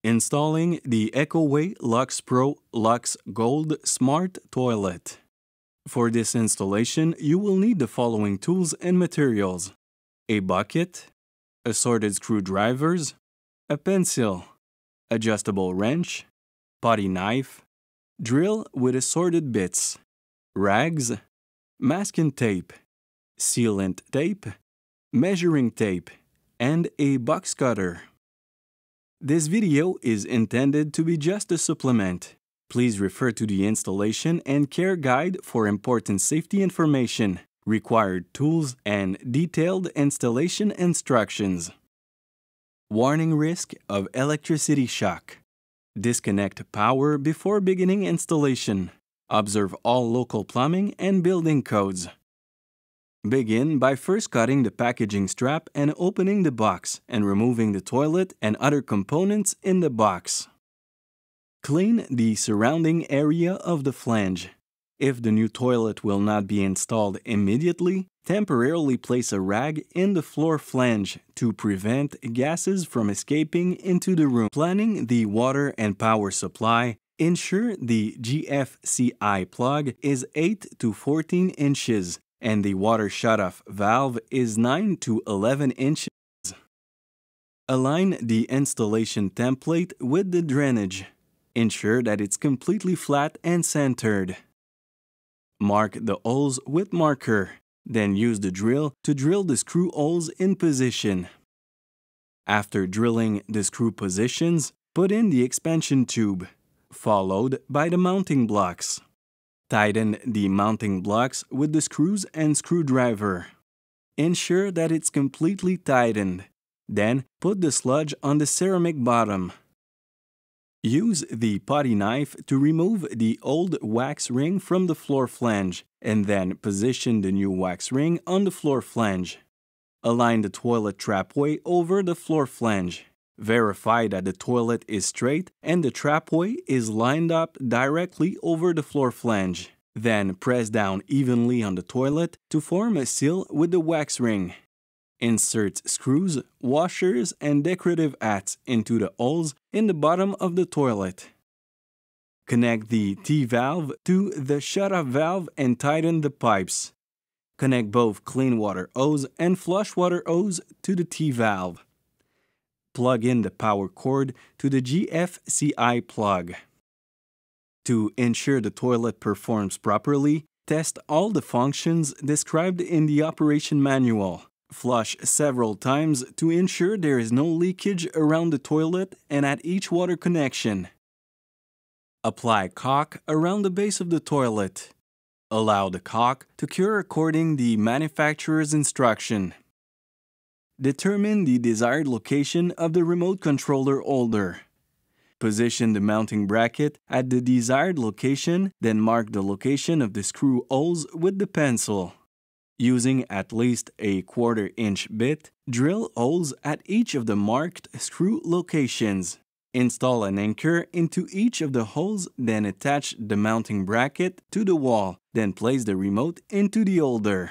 Installing the ECOWAY Lux Pro Lux Gold Smart Toilet. For this installation, you will need the following tools and materials: a bucket, assorted screwdrivers, a pencil, adjustable wrench, potty knife, drill with assorted bits, rags, masking tape, sealant tape, measuring tape, and a box cutter. This video is intended to be just a supplement. Please refer to the installation and care guide for important safety information, required tools, and detailed installation instructions. Warning: risk of electricity shock. Disconnect power before beginning installation. Observe all local plumbing and building codes. Begin by first cutting the packaging strap and opening the box and removing the toilet and other components in the box. Clean the surrounding area of the flange. If the new toilet will not be installed immediately, temporarily place a rag in the floor flange to prevent gases from escaping into the room. Planning the water and power supply, ensure the GFCI plug is 8 to 14 inches and the water shutoff valve is 9 to 11 inches. Align the installation template with the drainage. Ensure that it's completely flat and centered. Mark the holes with marker. Then use the drill to drill the screw holes in position. After drilling the screw positions, put in the expansion tube, followed by the mounting blocks. Tighten the mounting blocks with the screws and screwdriver. Ensure that it's completely tightened. Then put the sludge on the ceramic bottom. Use the potty knife to remove the old wax ring from the floor flange, and then position the new wax ring on the floor flange. Align the toilet trapway over the floor flange. Verify that the toilet is straight and the trapway is lined up directly over the floor flange. Then press down evenly on the toilet to form a seal with the wax ring. Insert screws, washers, and decorative hats into the holes in the bottom of the toilet. Connect the T-valve to the shutoff valve and tighten the pipes. Connect both clean water hose and flush water hose to the T-valve. Plug in the power cord to the GFCI plug. To ensure the toilet performs properly, test all the functions described in the operation manual. Flush several times to ensure there is no leakage around the toilet and at each water connection. Apply caulk around the base of the toilet. Allow the caulk to cure according to the manufacturer's instruction. Determine the desired location of the remote controller holder. Position the mounting bracket at the desired location, then mark the location of the screw holes with the pencil. Using at least a 1/4 inch bit, drill holes at each of the marked screw locations. Install an anchor into each of the holes, then attach the mounting bracket to the wall, then place the remote into the holder.